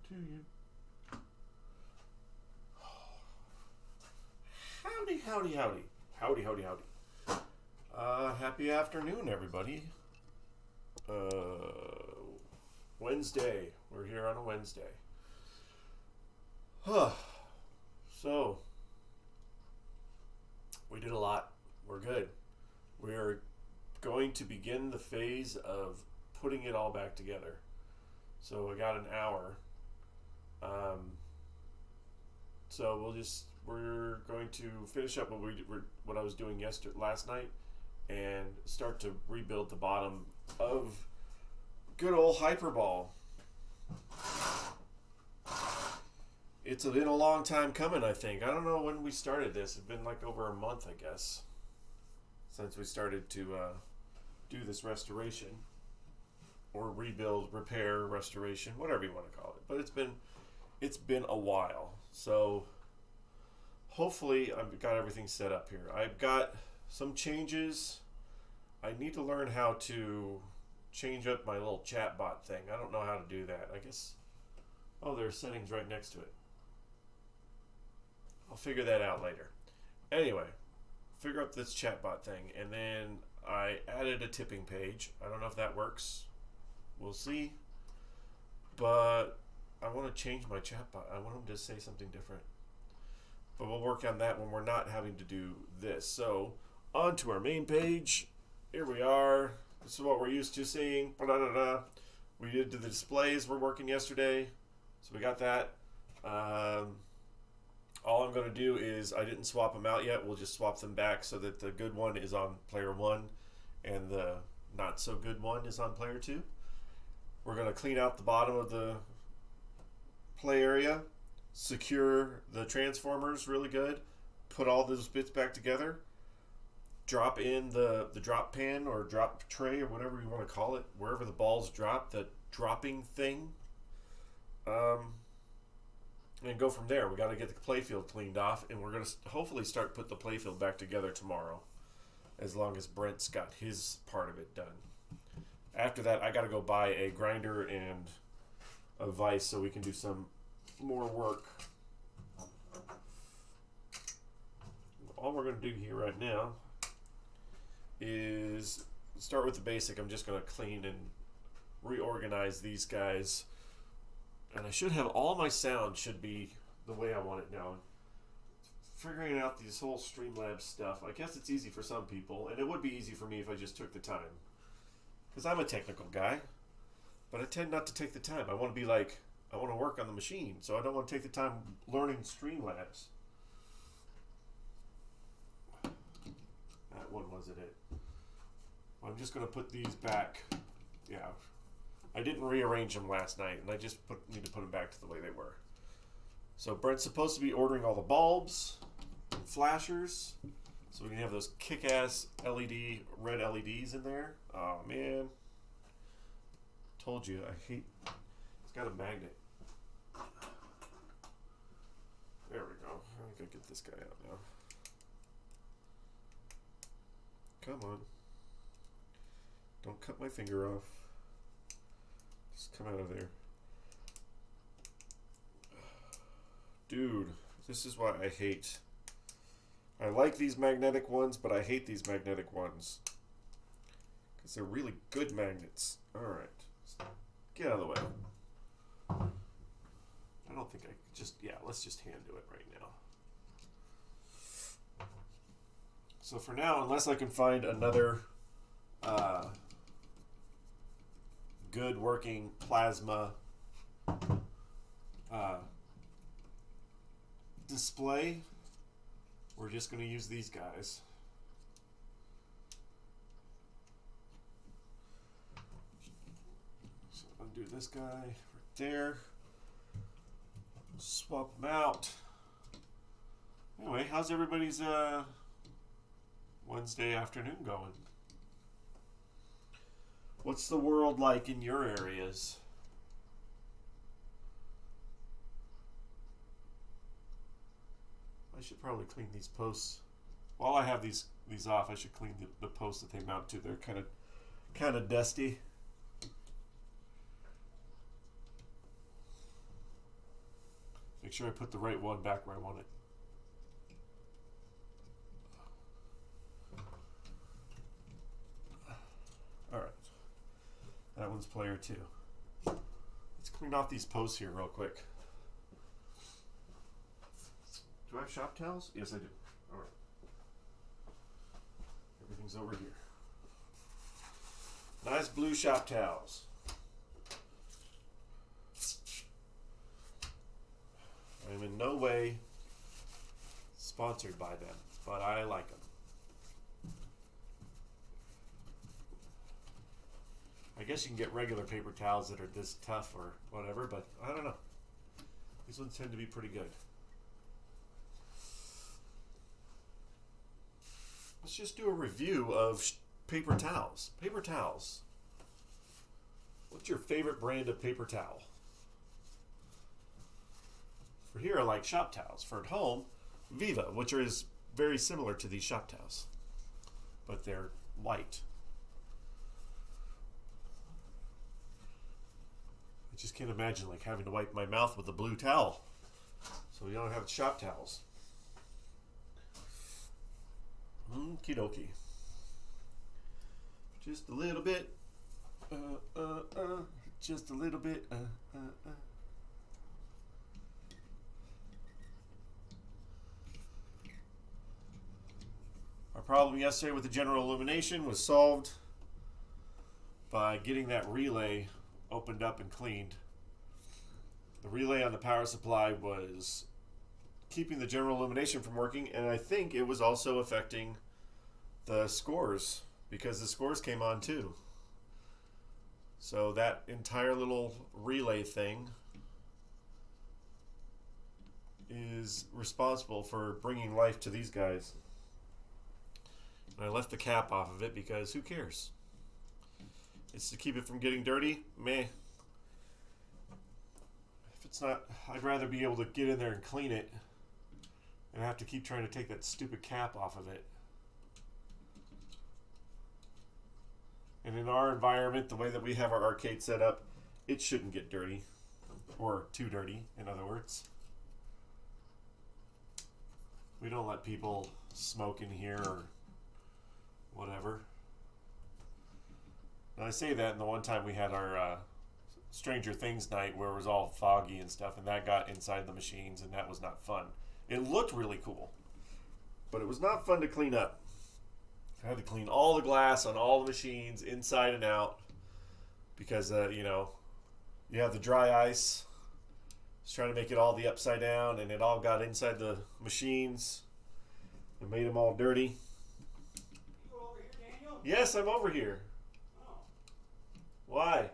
to you. Howdy, howdy, howdy. Howdy, howdy, howdy. Happy afternoon, everybody. Wednesday. We're here on a Wednesday. So, we did a lot. We're good. We are going to begin the phase of putting it all back together. So I got an hour. So we're going to finish up what I was doing last night, and start to rebuild the bottom of good old Hyperball. It's been a long time coming, I think. I don't know when we started this. It's been like over a month, I guess, since we started to do this restoration, or rebuild, repair, restoration, whatever you want to call it. But it's been a while. So hopefully I've got everything set up here. I've got some changes. I need to learn how to change up my little chatbot thing. I don't know how to do that. I guess, there's settings right next to it. I'll figure that out later. Anyway, figure out this chatbot thing, and then I added a tipping page. I don't know if that works. We'll see. But I want to change my chatbot. I want him to say something different. But we'll work on that when we're not having to do this. So, on to our main page. Here we are. This is what we're used to seeing. Blah-da-da-da. We did the displays we're working yesterday. So we got that. All I'm going to do is, I didn't swap them out yet. We'll just swap them back so that the good one is on player 1 and the not so good one is on player 2. We're going to clean out the bottom of the play area, secure the transformers really good, put all those bits back together, drop in the drop pan or drop tray or whatever you want to call it, wherever the balls drop, the dropping thing, and go from there. We got to get the playfield cleaned off, and we're going to hopefully start put the playfield back together tomorrow, as long as Brent's got his part of it done. After that, I got to go buy a grinder and a vise so we can do some more work. All we're going to do here right now is start with the basic. I'm just going to clean and reorganize these guys. And I should have all my sound should be the way I want it now. Figuring out this whole Streamlabs stuff, I guess it's easy for some people, and it would be easy for me if I just took the time. Because I'm a technical guy, but I tend not to take the time. I want to work on the machine, so I don't want to take the time learning Streamlabs. That one wasn't it. I'm just going to put these back. Yeah. I didn't rearrange them last night, and I just need to put them back to the way they were. So Brent's supposed to be ordering all the bulbs and flashers, so we can have those kick-ass red LEDs in there. Oh, man. Told you, I hate... It's got a magnet. There we go. I gotta get this guy out now. Come on. Don't cut my finger off. Just come out of there. Dude, this is what I hate. I like these magnetic ones, but I hate these magnetic ones. Because they're really good magnets. Alright. Get out of the way. I don't think I just... Yeah, let's just hand do it right now. So for now, unless I can find another good working plasma display, we're just going to use these guys. So undo this guy right there. Swap them out. Anyway, how's everybody's Wednesday afternoon going? What's the world like in your areas? I should probably clean these posts. While I have these off, I should clean the posts that they mount to. They're kind of dusty. Make sure I put the right one back where I want it. All right. That one's player 2. Let's clean off these posts here real quick. Do I have shop towels? Yes, I do. All right. Everything's over here. Nice blue shop towels. I am in no way sponsored by them, but I like them. I guess you can get regular paper towels that are this tough or whatever, but I don't know. These ones tend to be pretty good. Let's just do a review of paper towels. Paper towels. What's your favorite brand of paper towel? For here, I like shop towels. For at home, Viva, which is very similar to these shop towels, but they're white. I just can't imagine like having to wipe my mouth with a blue towel. So we don't have shop towels. Okie dokie. Just a little bit. Just a little bit. Our problem yesterday with the general illumination was solved by getting that relay opened up and cleaned. The relay on the power supply was keeping the general illumination from working, and I think it was also affecting the scores because the scores came on too. So that entire little relay thing is responsible for bringing life to these guys. And I left the cap off of it because who cares? It's to keep it from getting dirty. Meh. If it's not, I'd rather be able to get in there and clean it and have to keep trying to take that stupid cap off of it. And in our environment, the way that we have our arcade set up, it shouldn't get dirty. Or too dirty, in other words. We don't let people smoke in here or whatever. And I say that, and the one time we had our Stranger Things night where it was all foggy and stuff, and that got inside the machines, and that was not fun. It looked really cool, but it was not fun to clean up. I had to clean all the glass on all the machines, inside and out, because, you know, you have the dry ice. Just trying to make it all the upside down, and it all got inside the machines and made them all dirty. You over here, Daniel? Yes, I'm over here. Oh. Why?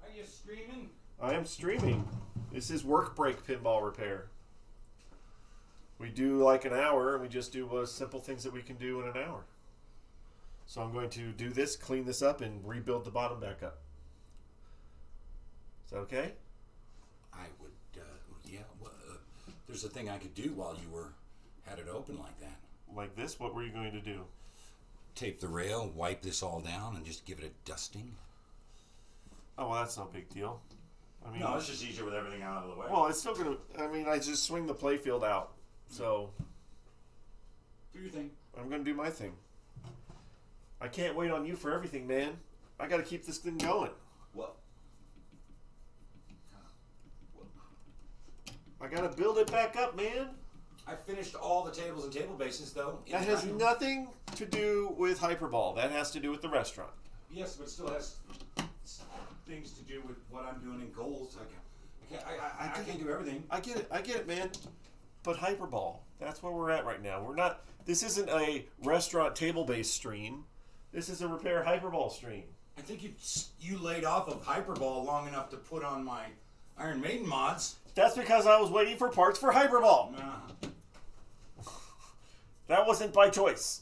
Are you streaming? I am streaming. This is Work Break Pinball Repair. We do like an hour, and we just do simple things that we can do in an hour. So I'm going to do this, clean this up, and rebuild the bottom back up. Is that okay? I would, yeah. Well, there's a thing I could do while you had it open like that. Like this? What were you going to do? Tape the rail, wipe this all down, and just give it a dusting. Oh, well, that's no big deal. I mean, No, it's just easier with everything out of the way. well, it's still going to, I mean, I just swing the playfield out. So do your thing. I'm going to do my thing. I can't wait on you for everything, man. I got to keep this thing going. What? I got to build it back up, man. I finished all the tables and table bases, though. That has nothing to do with Hyperball. That has to do with the restaurant. Yes, but it still has things to do with what I'm doing in goals. I can't do everything. I get it, man. But Hyperball, that's where we're at right now. We're not, this isn't a restaurant table-based stream. This is a repair Hyperball stream. I think you laid off of Hyperball long enough to put on my Iron Maiden mods. That's because I was waiting for parts for Hyperball. Nah. That wasn't by choice.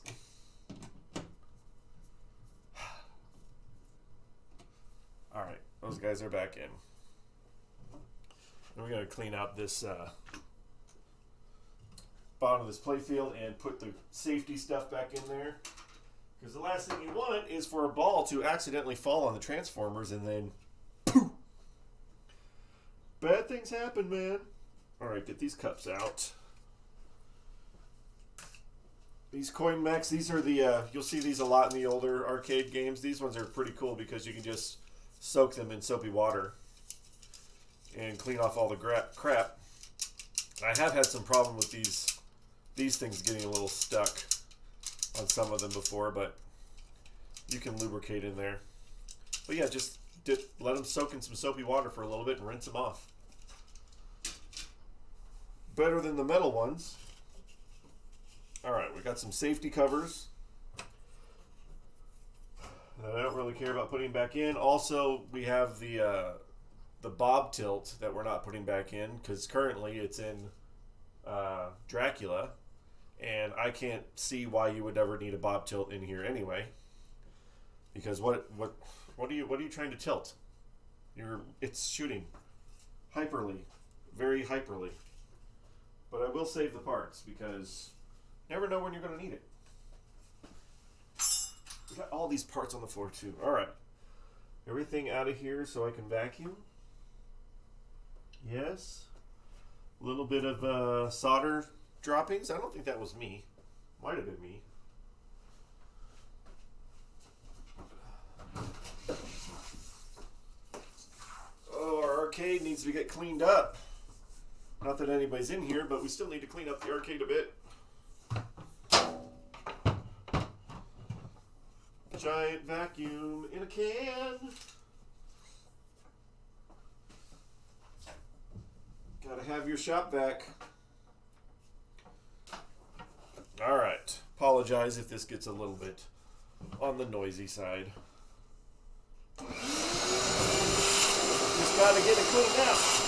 All right, those guys are back in. And we're going to clean out this bottom of this playfield and put the safety stuff back in there. Because the last thing you want is for a ball to accidentally fall on the transformers and then poof. Bad things happen, man. All right, get these cups out. These Coin Mechs, these are the, you'll see these a lot in the older arcade games. These ones are pretty cool because you can just soak them in soapy water and clean off all the crap. I have had some problem with these things getting a little stuck on some of them before, but you can lubricate in there. But yeah, just let them soak in some soapy water for a little bit and rinse them off. Better than the metal ones. Alright, we got some safety covers that I don't really care about putting back in. Also, we have the bob tilt that we're not putting back in because currently it's in Dracula, and I can't see why you would ever need a bob tilt in here anyway. Because what are you trying to tilt? It's shooting hyperly, very hyperly. But I will save the parts because you never know when you're going to need it. We got all these parts on the floor too. All right, everything out of here so I can vacuum. Yes, a little bit of solder droppings. I don't think that was me. Might have been me. Oh, our arcade needs to get cleaned up. Not that anybody's in here, but we still need to clean up the arcade a bit. Giant vacuum in a can. Gotta have your shop vac. Alright. Apologize if this gets a little bit on the noisy side. Just gotta get it cleaned out.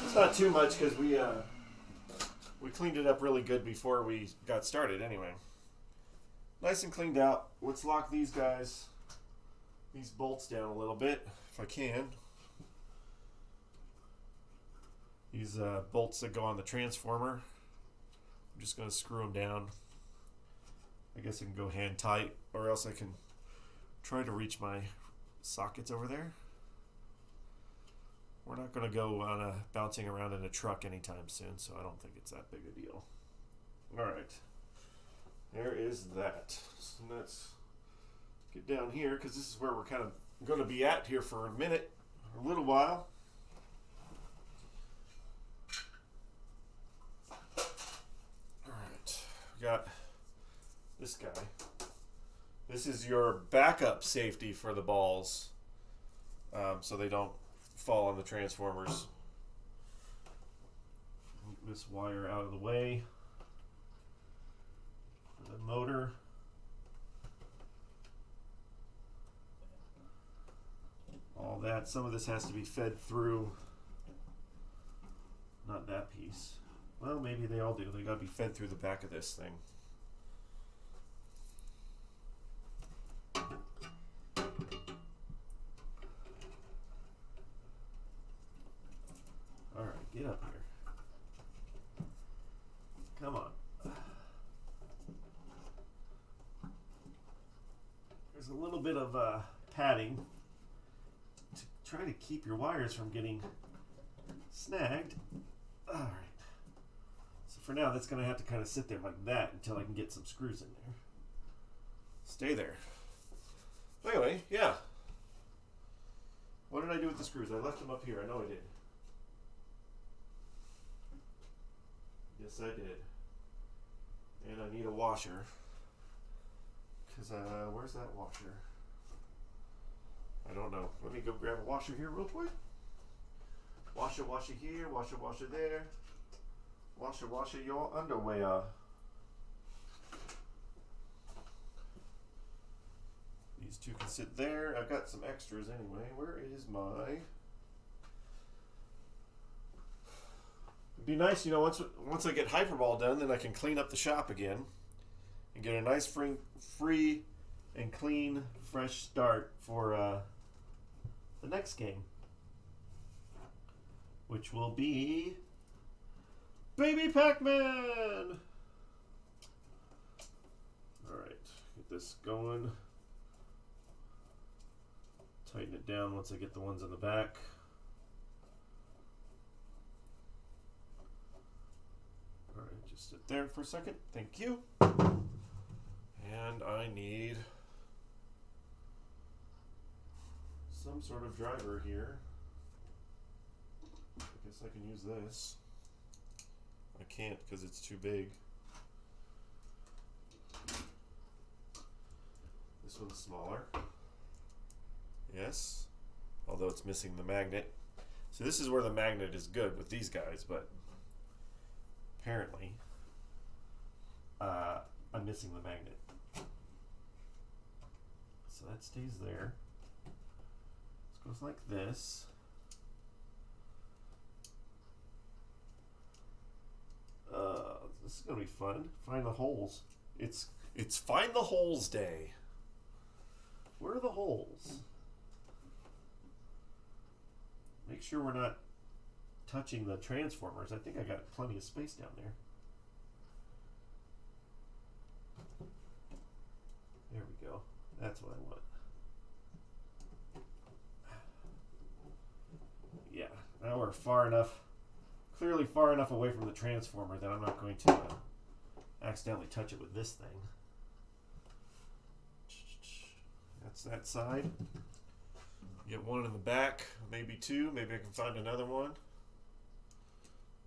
It's not too much because we cleaned it up really good before we got started anyway. Nice and cleaned out. Let's lock these bolts down a little bit if I can. These bolts that go on the transformer, I'm just going to screw them down. I guess I can go hand tight, or else I can try to reach my sockets over there. We're not going to go on bouncing around in a truck anytime soon, so I don't think it's that big a deal. Alright, there is that. So let's get down here, because this is where we're kind of going to be at here for a minute, a little while. Alright, we got this guy. This is your backup safety for the balls, so they don't fall on the transformers. Move this wire out of the way. The motor. All that. Some of this has to be fed through. Not that piece. Well, maybe they all do. They got to be fed through the back of this thing. Alright, get up here. Come on. There's a little bit of padding to try to keep your wires from getting snagged. Alright. So for now, that's going to have to kind of sit there like that until I can get some screws in there. Stay there. Anyway, yeah. What did I do with the screws? I left them up here. I know I did. Yes, I did. And I need a washer. Because, where's that washer? I don't know. Let me go grab a washer here real quick. Washer here. Washer there. Washer your underwear. These two can sit there. I've got some extras anyway. Where is my... It'd be nice, you know, once I get Hyperball done, then I can clean up the shop again and get a nice free and clean, fresh start for the next game, which will be Baby Pac-Man. All right, get this going. Tighten it down once I get the ones in the back. All right, just sit there for a second. Thank you. And I need some sort of driver here. I guess I can use this. I can't because it's too big. This one's smaller. Yes, although it's missing the magnet. So this is where the magnet is good with these guys, but apparently I'm missing the magnet. So that stays there. This goes like this. This is gonna be fun. Find the holes. It's Find the Holes Day. Where are the holes? Make sure we're not touching the transformers. I think I got plenty of space down there. There we go. That's what I want. Yeah, now we're far enough, clearly far enough away from the transformer that I'm not going to accidentally touch it with this thing. That's that side. Get one in the back, maybe two. Maybe I can find another one.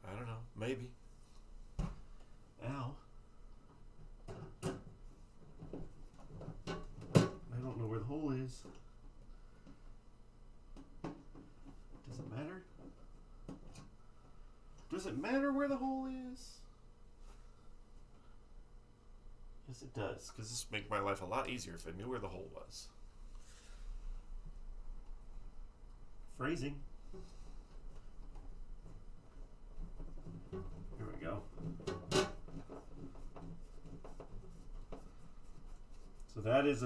I don't know. Maybe. Ow. I don't know where the hole is. Does it matter? Does it matter where the hole is? Yes, it does, because this would make my life a lot easier if I knew where the hole was. Phrasing. Here we go. So that's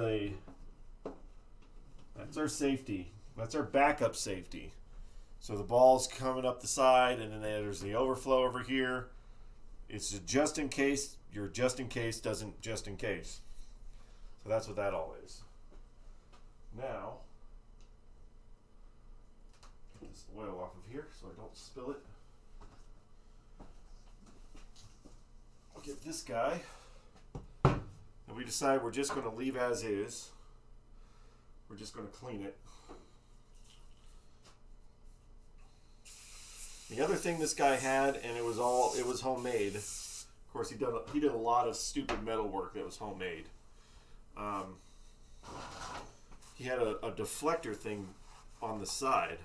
our safety. That's our backup safety. So the ball's coming up the side, and then there's the overflow over here. It's just in case your just in case doesn't just in case. So that's what that all is. Now, get this oil off of here so I don't spill it. I'll get this guy. And we decide we're just going to leave as is. We're just going to clean it. The other thing this guy had, and it was homemade. Of course, he did a lot of stupid metal work that was homemade. He had a deflector thing on the side,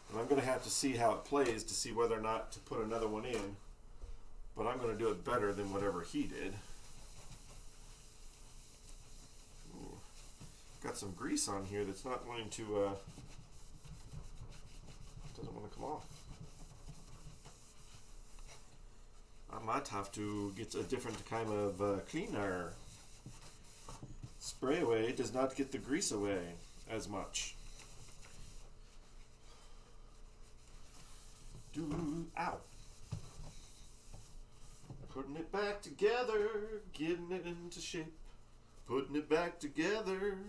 and I'm going to have to see how it plays to see whether or not to put another one in. But I'm going to do it better than whatever he did. Ooh. Got some grease on here that's not going to doesn't want to come off. I might have to get a different kind of cleaner. Spray away does not get the grease away as much. Ow. Putting it back together, getting it into shape, putting it back together.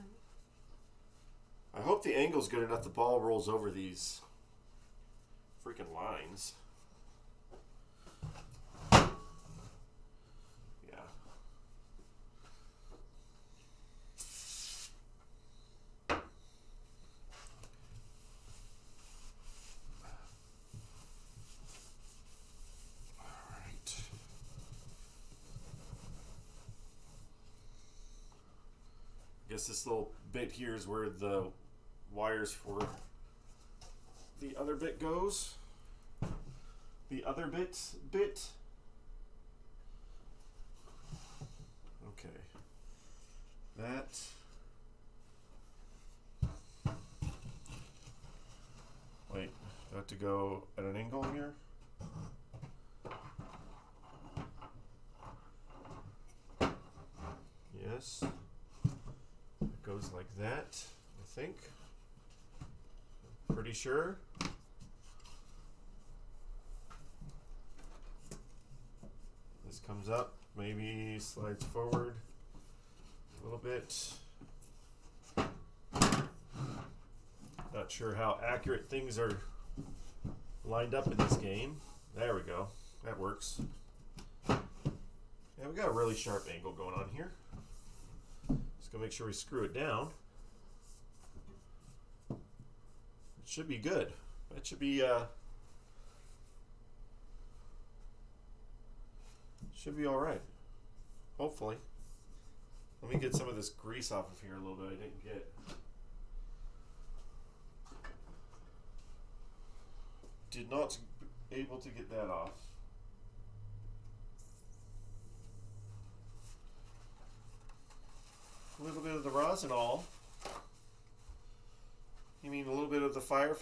I hope the angle's good enough the ball rolls over these freaking lines. Guess this little bit here is where the wires for the other bit goes. The other bit. Okay. That have to go at an angle here. Yes. It goes like that, I think. Pretty sure. This comes up, maybe slides forward a little bit. Not sure how accurate things are lined up in this game. There we go. That works. Yeah, we got a really sharp angle going on here. Just gonna make sure we screw it down. It should be good. That should be all right. Hopefully. Let me get some of this grease off of here a little bit. I didn't get. Did not able to get that off. A little bit of the rosinol. You mean a little bit of the fire?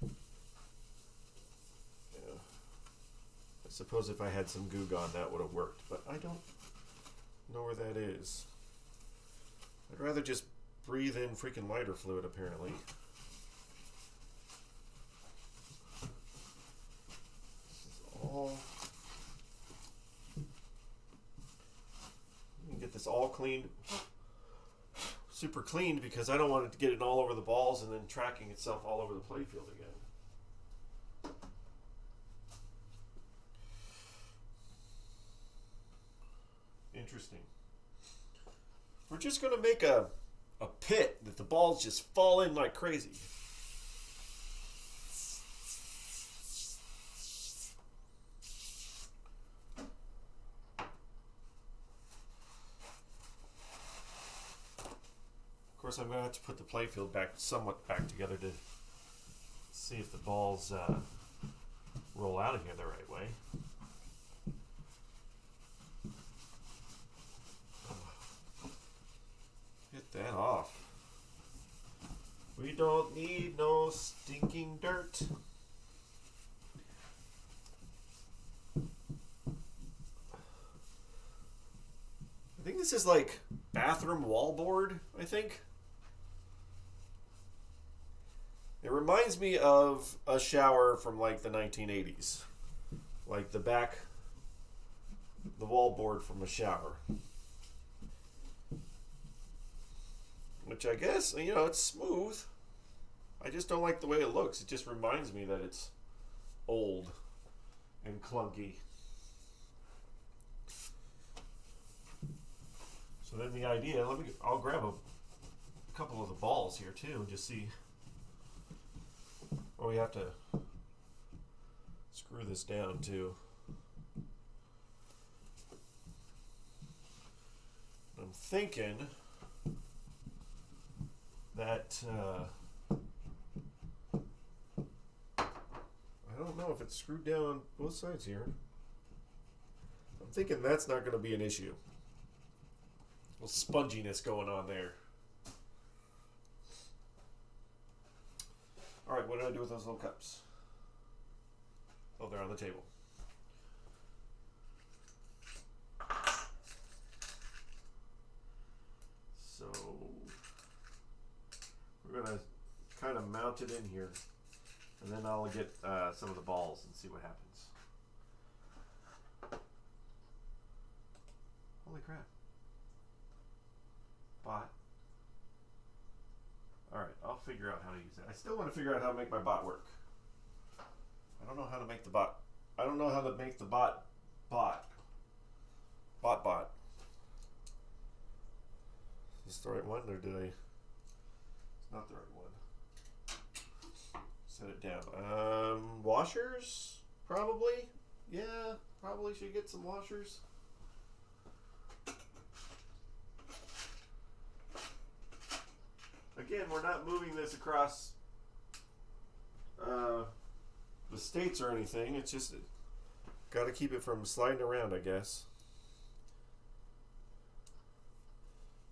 Yeah. I suppose if I had some Goo Gone that would have worked, but I don't know where that is. I'd rather just breathe in freaking lighter fluid apparently. All get this all cleaned, super cleaned, because I don't want it to get it all over the balls and then tracking itself all over the playfield again. Interesting. We're just going to make a pit that the balls just fall in like crazy. Of course, I'm going to have to put the playfield somewhat back together to see if the balls roll out of here the right way. Get that off. We don't need no stinking dirt. I think this is like bathroom wallboard, I think. It reminds me of a shower from like the 1980s. Like the wallboard from a shower. Which I guess, you know, it's smooth. I just don't like the way it looks. It just reminds me that it's old and clunky. So then the idea, I'll grab a couple of the balls here too and just see. Well, we have to screw this down too. I'm thinking that I don't know if it's screwed down on both sides here. I'm thinking that's not going to be an issue. A little sponginess going on there. All right, what do I do with those little cups? Oh, they're on the table. So we're gonna kind of mount it in here, and then I'll get some of the balls and see what happens. Holy crap. Bot. Alright, I'll figure out how to use it. I still want to figure out how to make my bot work. I don't know how to make the bot. I don't know how to make the bot. Is this the right one, or did I? It's not the right one. Set it down. Washers? Probably? Yeah, probably should get some washers. Again, we're not moving this across the states or anything. It's just got to keep it from sliding around, I guess.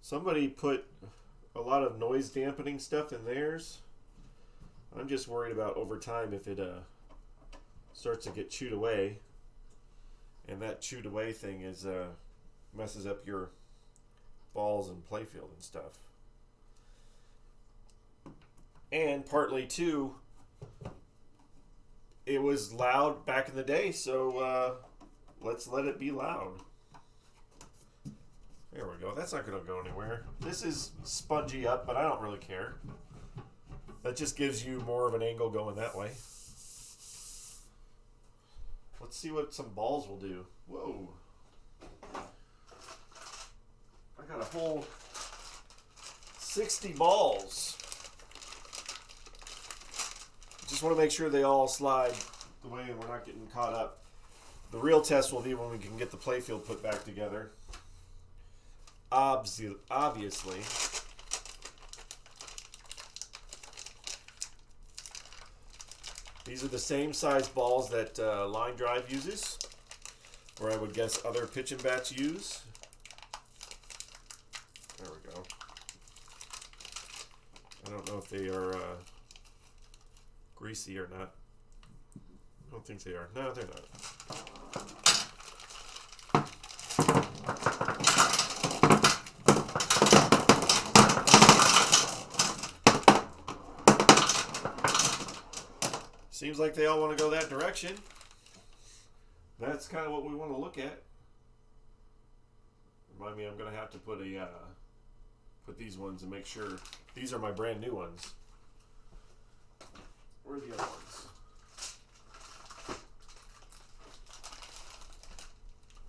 Somebody put a lot of noise dampening stuff in theirs. I'm just worried about over time if it starts to get chewed away, and that chewed away thing is messes up your balls and playfield and stuff. And partly too, it was loud back in the day, so let's let it be loud. There we go. That's not going to go anywhere. This is spongy up, but I don't really care. That just gives you more of an angle going that way. Let's see what some balls will do. Whoa. I got a whole 60 balls. Just want to make sure they all slide the way and we're not getting caught up. The real test will be when we can get the playfield put back together. Obviously. These are the same size balls that Line Drive uses, or I would guess other pitch and bats use. There we go. I don't know if they are greasy or not. I don't think they are. No, they're not. Seems like they all want to go that direction. That's kind of what we want to look at. Remind me, I'm going to have to put these ones and make sure these are my brand new ones. Where are the other ones?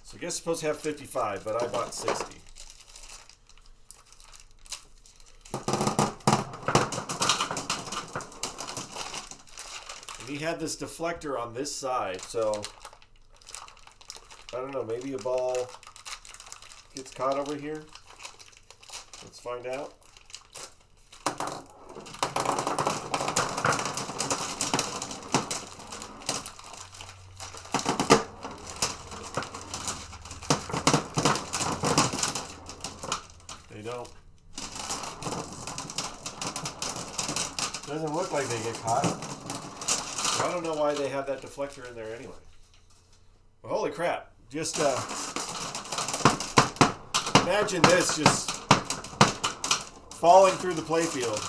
So I guess it's supposed to have 55, but I bought 60. And he had this deflector on this side, so I don't know, maybe a ball gets caught over here. Let's find out. They don't. Doesn't look like they get caught. I don't know why they have that deflector in there anyway. Well, holy crap. Just imagine this just falling through the playfield.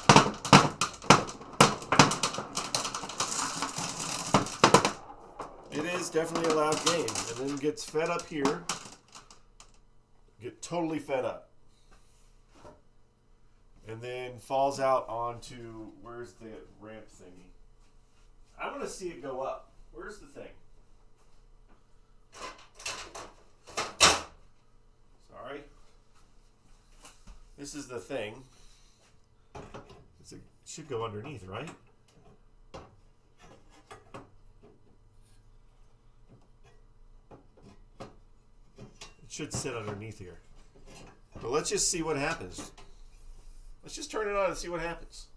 It is definitely a loud game. And then gets fed up here. Get totally fed up. And then falls out onto, where's the ramp thingy? I want to see it go up. Where's the thing? Sorry. This is the thing. It should go underneath, right? It should sit underneath here. But let's just see what happens. Let's just turn it on and see what happens.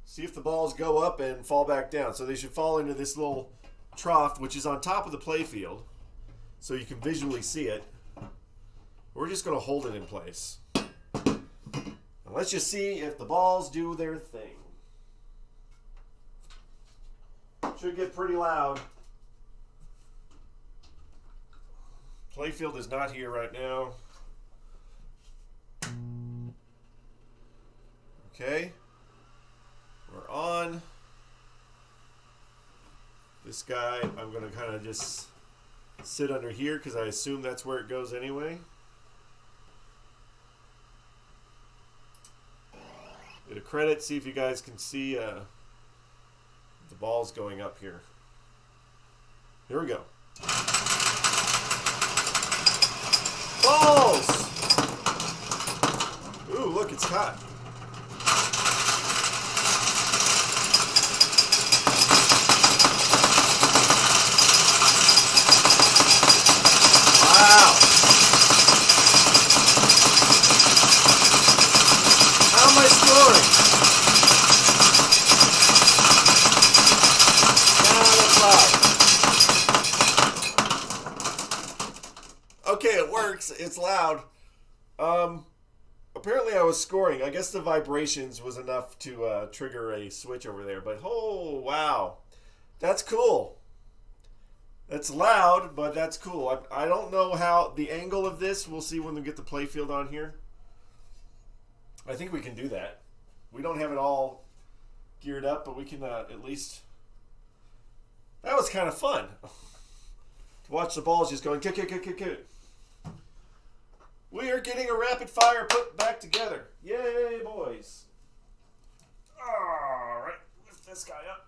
See if the balls go up and fall back down. So they should fall into this little trough, which is on top of the playfield, so you can visually see it. We're just going to hold it in place. And let's just see if the balls do their thing. Should get pretty loud. Playfield is not here right now. Okay. We're on. This guy, I'm going to kind of just sit under here because I assume that's where it goes anyway. Bit of credit, see if you guys can see the balls going up here. Here we go. Balls! Ooh, look, it's caught. Wow! How am I scoring? That's loud. Okay, it works. It's loud. apparently I was scoring. I guess the vibrations was enough to trigger a switch over there. But oh wow, that's cool. That's loud, but that's cool. I don't know how the angle of this. We'll see when we get the playfield on here. I think we can do that. We don't have it all geared up, but we can at least. That was kind of fun. To watch the balls just going kick, kick, kick, kick, kick. We are getting a rapid fire put back together. Yay, boys. All right, lift this guy up.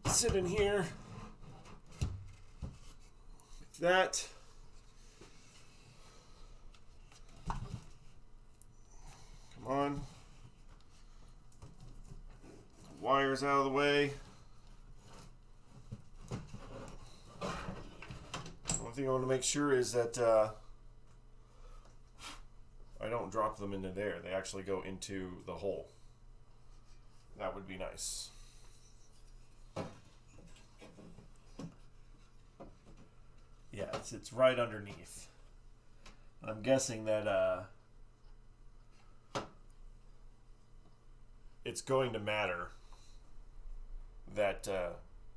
Sit in here. That. Come on. Wires out of the way. One thing I want to make sure is that I don't drop them into there. They actually go into the hole. That would be nice. Yeah, it's right underneath. I'm guessing that it's going to matter that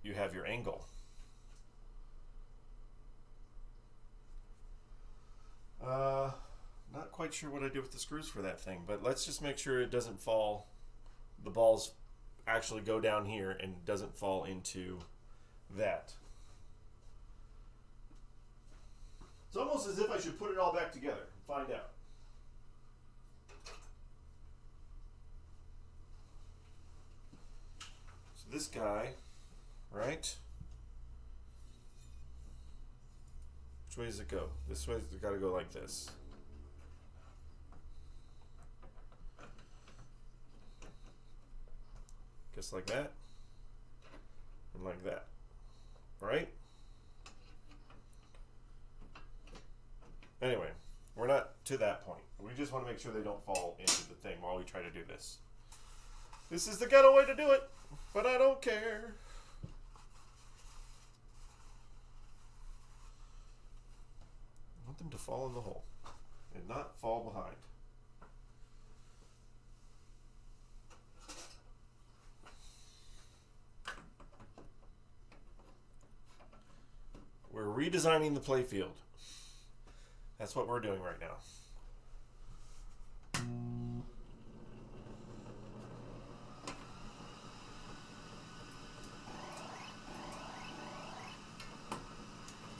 you have your angle. Not quite sure what I did with the screws for that thing, but let's just make sure it doesn't fall. The balls actually go down here and doesn't fall into that. It's almost as if I should put it all back together and find out. So this guy, right? Which way does it go? This way, it's got to go like this. Just like that. And like that. Right? Anyway, we're not to that point. We just want to make sure they don't fall into the thing while we try to do this. This is the ghetto way to do it, but I don't care. I want them to fall in the hole and not fall behind. We're redesigning the playfield. That's what we're doing right now.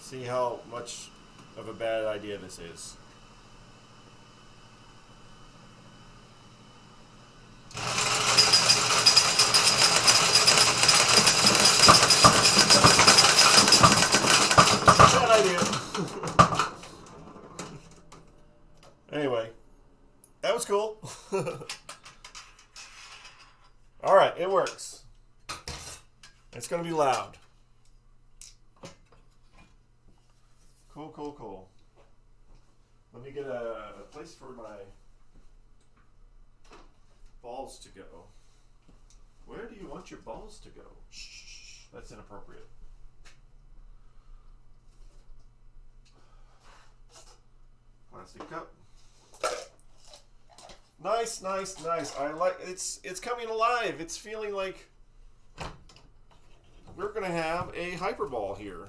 See how much of a bad idea this is. Bad idea. Anyway, that was cool. All right, it works. It's going to be loud. Cool, cool, cool. Let me get a place for my balls to go. Where do you want your balls to go? Shh, that's inappropriate. Plastic cup. Nice, nice, nice. I like it's coming alive. It's feeling like we're gonna have a hyperball here.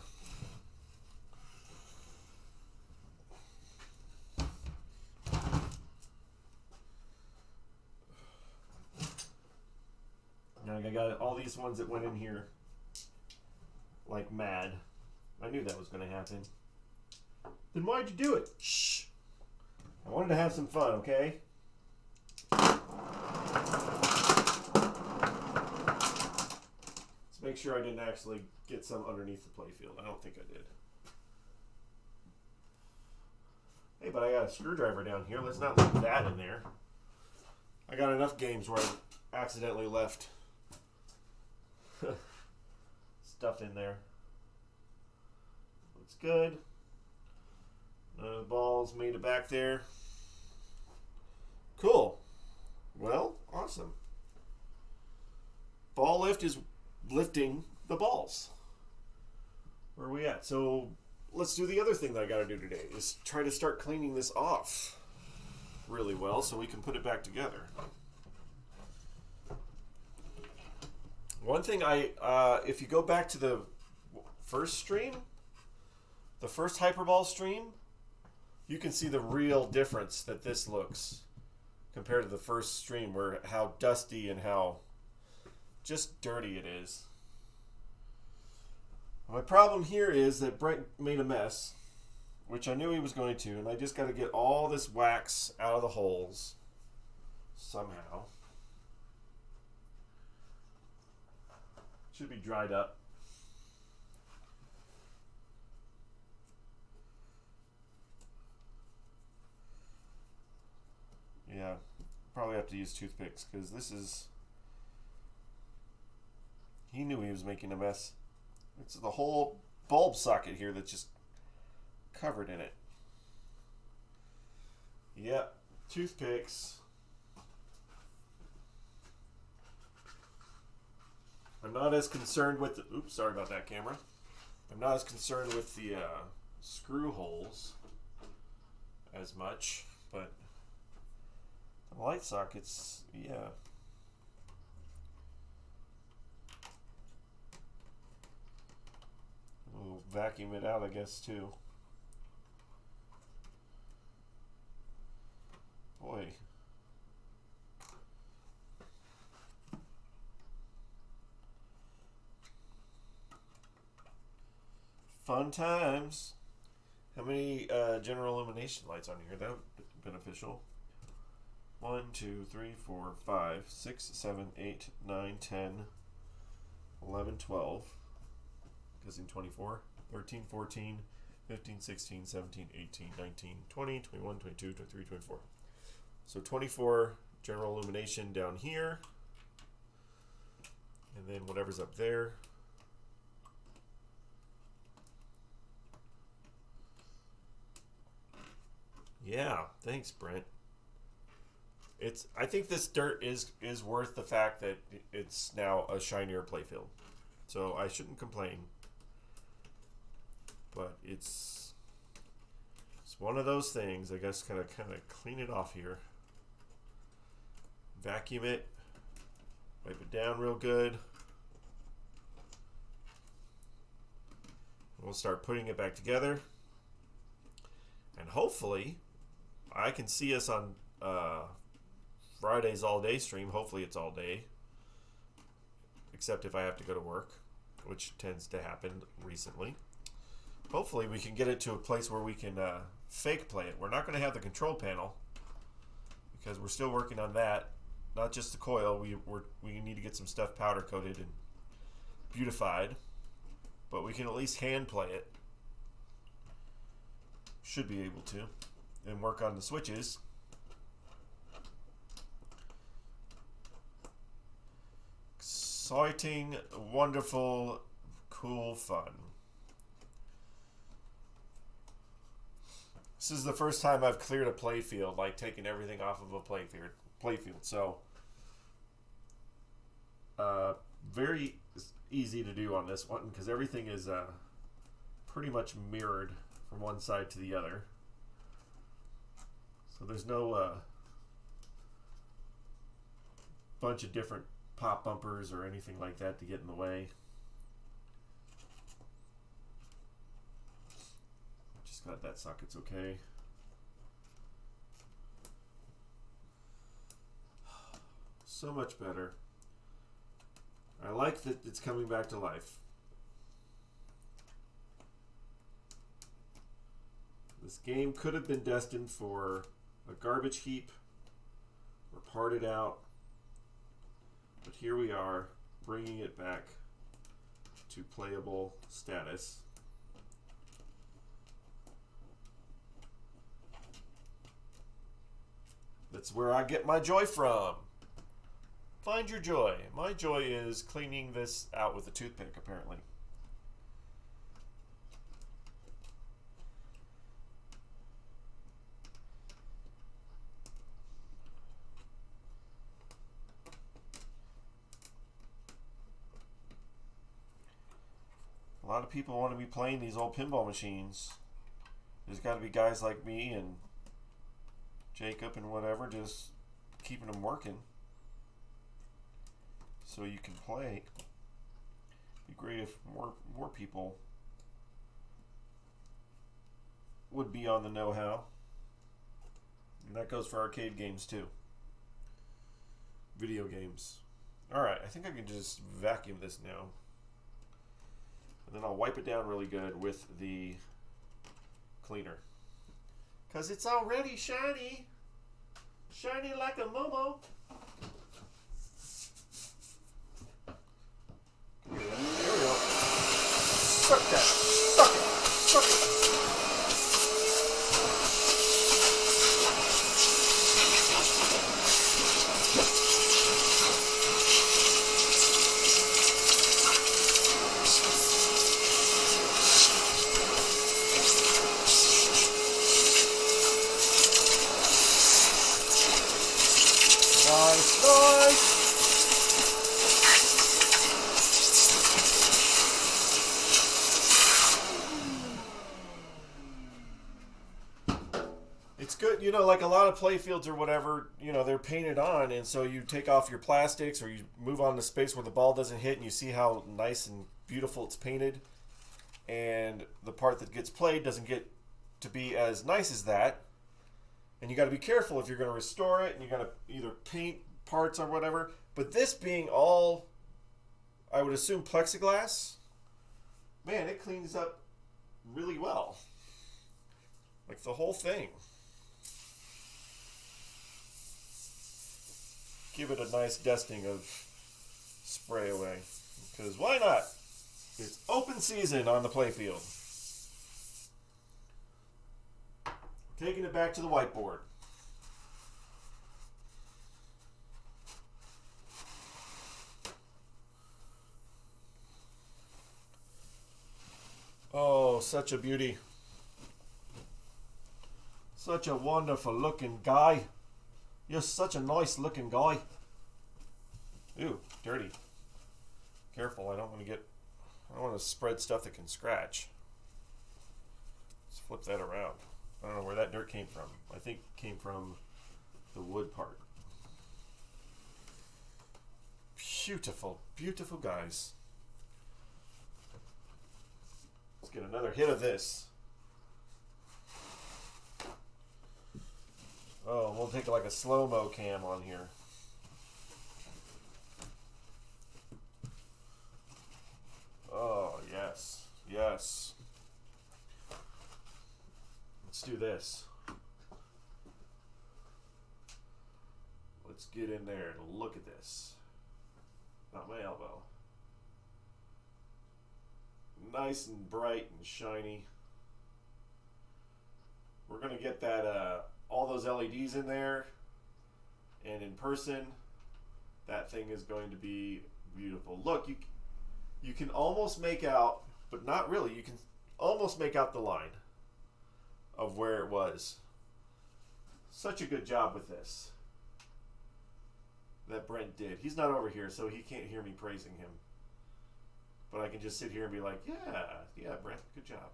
Now I got all these ones that went in here like mad. I knew that was gonna happen. Then why'd you do it? Shh. I wanted to have some fun, okay? Let's make sure I didn't actually get some underneath the playfield. I don't think I did. Hey, but I got a screwdriver down here. Let's not leave that in there. I got enough games where I accidentally left stuff in there. Looks good. None of the balls made it back there. Cool. Well, awesome. Ball lift is lifting the balls. Where are we at? So let's do the other thing that I got to do today is try to start cleaning this off really well so we can put it back together. One thing if you go back to the first stream, the first Hyperball stream, you can see the real difference that this looks compared to the first stream, where how dusty and how just dirty it is. My problem here is that Brent made a mess, which I knew he was going to, and I just got to get all this wax out of the holes somehow. Should be dried up. Yeah, probably have to use toothpicks because this is... He knew he was making a mess. It's the whole bulb socket here that's just covered in it. Yep, toothpicks. I'm not as concerned with the... Oops, sorry about that, camera. I'm not as concerned with the screw holes as much, but the light sockets, yeah. We'll vacuum it out, I guess, too. Boy. Fun times. How many general illumination lights on here? That would be beneficial. 1, 2, 3, 4, 5, 6, 7, 8, 9, 10, 11, 12. Guessing 24, 13, 14, 15, 16, 17, 18, 19, 20, 21, 22, 23, 24. So 24 general illumination down here. And then whatever's up there. Yeah, thanks, Brent. I think this dirt is worth the fact that it's now a shinier playfield. So I shouldn't complain. But it's one of those things. I guess kind of clean it off here. Vacuum it. Wipe it down real good. We'll start putting it back together. And hopefully, I can see us on Friday's all-day stream. Hopefully it's all day. Except if I have to go to work, which tends to happen recently. Hopefully we can get it to a place where we can fake play it. We're not going to have the control panel because we're still working on that. Not just the coil. We need to get some stuff powder coated and beautified. But we can at least hand play it. Should be able to. And work on the switches. Exciting, wonderful, cool fun. This is the first time I've cleared a playfield, like taking everything off of a playfield. So, very easy to do on this one because everything is pretty much mirrored from one side to the other. So there's no bunch of different pop bumpers or anything like that to get in the way. Just glad that socket's okay. So much better. I like that it's coming back to life. This game could have been destined for a garbage heap or parted out, but here we are bringing it back to playable status. That's where I get my joy from. Find your joy. My joy is cleaning this out with a toothpick, apparently. lot of people want to be playing these old pinball machines. There's got to be guys like me and Jacob and whatever just keeping them working so you can play. It'd be great if more people would be on the know-how. And that goes for arcade games too. Video games. Alright, I think I can just vacuum this now. And then I'll wipe it down really good with the cleaner. Because it's already shiny. Shiny like a Momo. There we go. Suck that. Suck it. Suck it. Nice, nice. It's good, you know, like a lot of play fields or whatever, you know, they're painted on, and so you take off your plastics or you move on to space where the ball doesn't hit, and you see how nice and beautiful it's painted. And the part that gets played doesn't get to be as nice as that. And you got to be careful if you're going to restore it, and you got to either paint parts or whatever. But this being all, I would assume, plexiglass, man, it cleans up really well. Like the whole thing. Give it a nice dusting of spray away. Because why not? It's open season on the playfield. Taking it back to the whiteboard. Oh, such a beauty. Such a wonderful looking guy. You're such a nice looking guy. Ooh, dirty. Careful, I don't want to spread stuff that can scratch. Let's flip that around. I don't know where that dirt came from. I think it came from the wood part. Beautiful, beautiful guys. Let's get another hit of this. Oh, we'll take like a slow-mo cam on here. Oh, yes. Yes. Let's do this. Let's get in there and look at this. Not my elbow. Nice and bright and shiny. We're going to get that all those LEDs in there, and in person that thing is going to be beautiful. Look, you can almost make out, but not really, you can almost make out the line of where it was. Such a good job with this that Brent did. He's not over here, so he can't hear me praising him, but I can just sit here and be like, yeah, Brent, good job.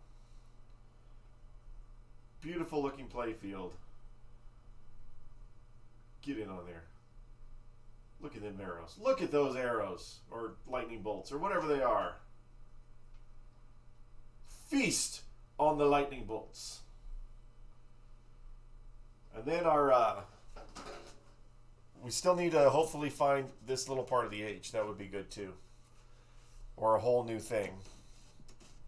Beautiful looking play field. Get in on there. Look at them arrows. Look at those arrows, or lightning bolts, or whatever they are. Feast on the lightning bolts. And then we still need to hopefully find this little part of the H. That would be good too. Or a whole new thing.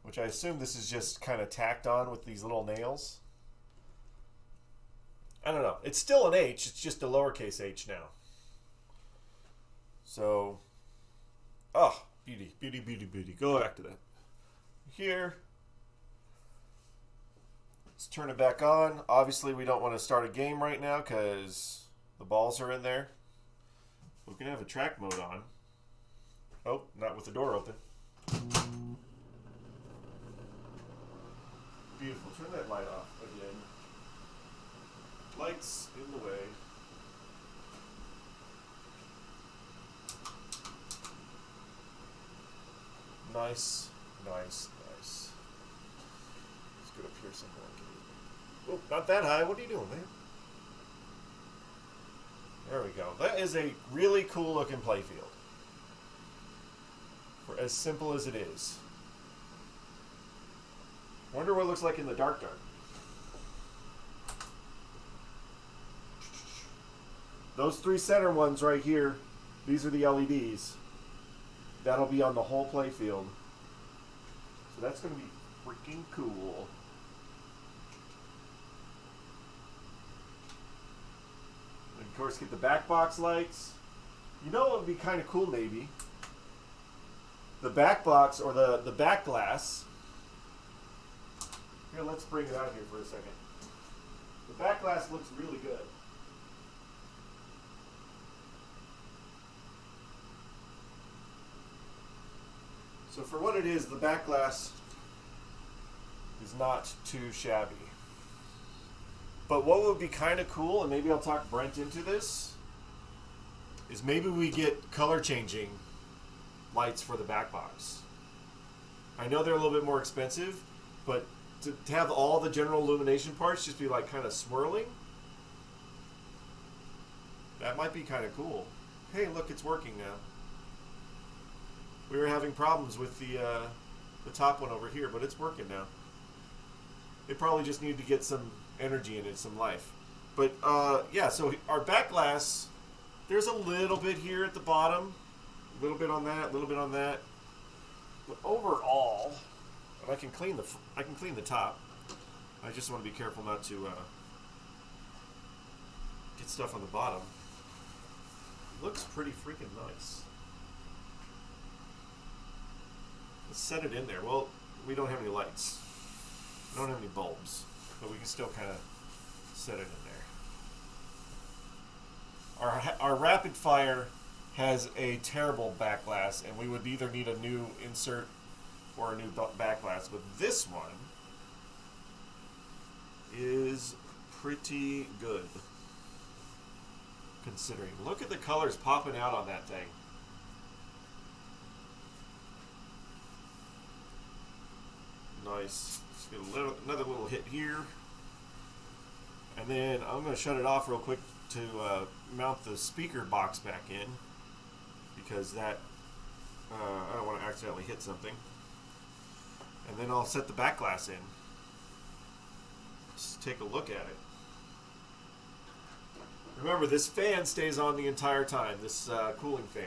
Which I assume this is just kind of tacked on with these little nails. I don't know. It's still an H. It's just a lowercase h now. So, oh, beauty, beauty, beauty, beauty. Go back to that. Here. Let's turn it back on. Obviously, we don't want to start a game right now because the balls are in there. We can have a track mode on. Oh, not with the door open. Beautiful. Turn that light off again. Lights in the way. Nice, nice, or something like it. Oh, not that high. What are you doing, man? There we go. That is a really cool looking playfield. For as simple as it is. Wonder what it looks like in the dark. Those 3 center ones right here, these are the LEDs. That'll be on the whole playfield. So that's going to be freaking cool. And of course, get the back box lights. You know what would be kind of cool, maybe? The back box or the back glass. Here, let's bring it out here for a second. The back glass looks really good. So for what it is, the back glass is not too shabby. But what would be kind of cool, and maybe I'll talk Brent into this, is maybe we get color changing lights for the back box. I know they're a little bit more expensive, but to have all the general illumination parts just be like kind of swirling, that might be kind of cool. Hey, look, it's working now. We were having problems with the top one over here, but it's working now. It probably just needed to get some energy in it, some life. But yeah, so our back glass, there's a little bit here at the bottom, a little bit on that, a little bit on that. But overall, I can clean the top. I just want to be careful not to get stuff on the bottom. Looks pretty freaking nice. Let's set it in there. Well, we don't have any lights. We don't have any bulbs, but we can still kind of set it in there. Our rapid fire has a terrible back glass, and we would either need a new insert or a new back glass. But this one is pretty good, considering. Look at the colors popping out on that thing. Nice. Let's get another little hit here. And then I'm going to shut it off real quick to mount the speaker box back in, because that I don't want to accidentally hit something. And then I'll set the back glass in. Just take a look at it. Remember, this fan stays on the entire time, this cooling fan,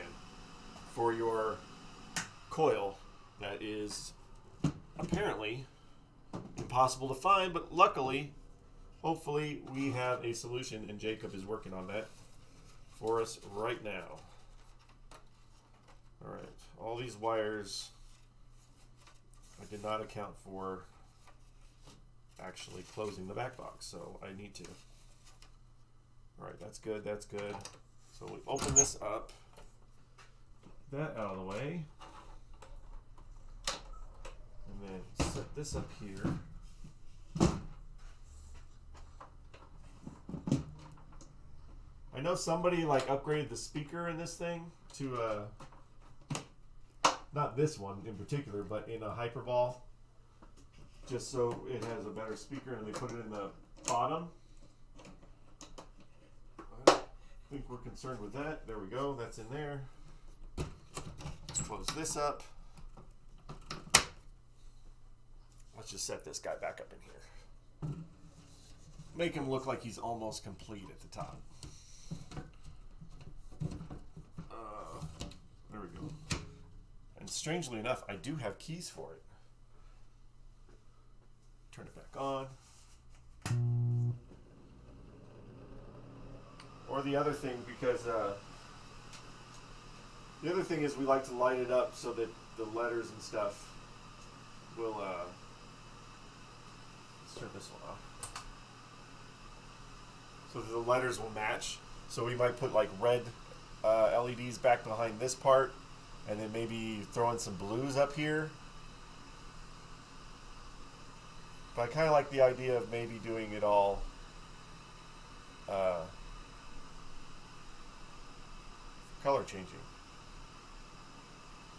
for your coil that is apparently impossible to find, but luckily, hopefully, we have a solution, and Jacob is working on that for us right now. Alright, all these wires I did not account for actually closing the back box, so I need to. Alright, that's good, that's good. So we open this up, that out of the way, and then set this up here. I know somebody like upgraded the speaker in this thing to not this one in particular, but in a Hyperball, just so it has a better speaker, and they put it in the bottom. I don't think we're concerned with that. There we go, that's in there. Close this up. Let's just set this guy back up in here. Make him look like he's almost complete at the top. There we go. And strangely enough, I do have keys for it. Turn it back on. Or the other thing, because the other thing is we like to light it up so that the letters and stuff will, let's turn this one off. So that the letters will match. So we might put like red LEDs back behind this part, and then maybe throw in some blues up here. But I kind of like the idea of maybe doing it all color changing.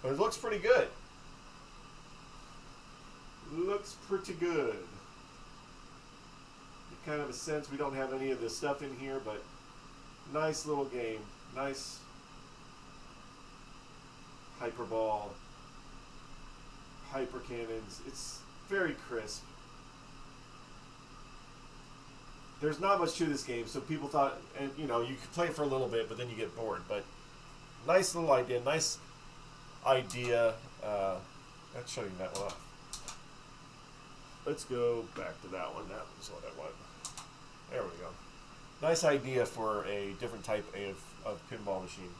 But it looks pretty good. Looks pretty good. kind of a sense. We don't have any of this stuff in here, but nice little game. Nice hyperball, hyper cannons. It's very crisp. There's not much to this game, so people thought, and you know, you could play it for a little bit, but then you get bored. But nice little idea, nice idea. That's shutting that one off. Let's go back to that one. That was what I want. There we go. Nice idea for a different type of pinball machine.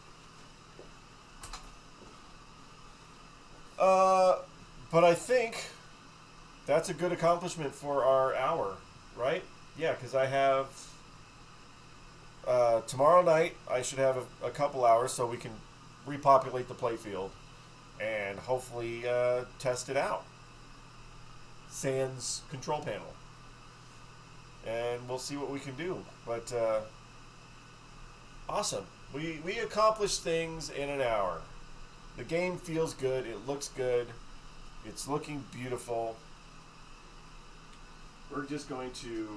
But I think that's a good accomplishment for our hour, right? Yeah, because I have tomorrow night. I should have a couple hours so we can repopulate the playfield and hopefully test it out. Sans control panel, and we'll see what we can do. But awesome, we accomplished things in an hour. The game feels good. It looks good. It's looking beautiful. We're just going to.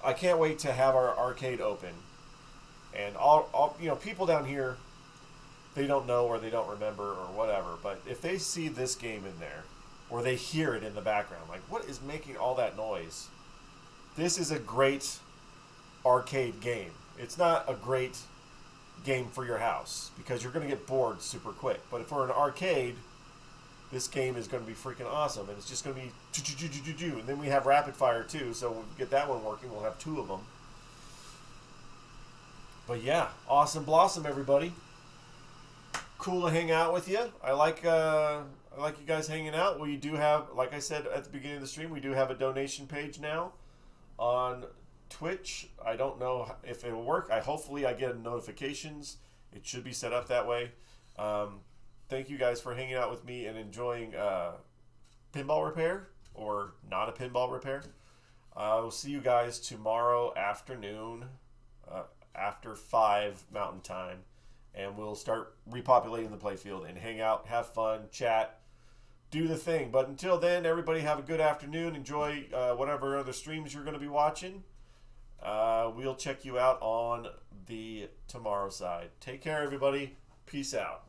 I can't wait to have our arcade open, and all you know, people down here, they don't know or they don't remember or whatever. But if they see this game in there, or they hear it in the background, like, what is making all that noise? This is a great arcade game. It's not a great game for your house because you're going to get bored super quick. But for an arcade, this game is going to be freaking awesome, and it's just going to be and then we have rapid fire too, so we'll get that one working. We'll have 2 of them. But yeah, awesome blossom, everybody. Cool to hang out with you. I like you guys hanging out. We do have, like I said at the beginning of the stream, we do have a donation page now on Twitch. I don't know if it'll work. Hopefully I get notifications. It should be set up that way. Thank you guys for hanging out with me and enjoying pinball repair, or not a pinball repair. We'll see you guys tomorrow afternoon after 5 Mountain Time, and we'll start repopulating the playfield and hang out, have fun, chat, do the thing. But until then, everybody have a good afternoon. Enjoy whatever other streams you're going to be watching. We'll check you out on the tomorrow side. Take care, everybody. Peace out.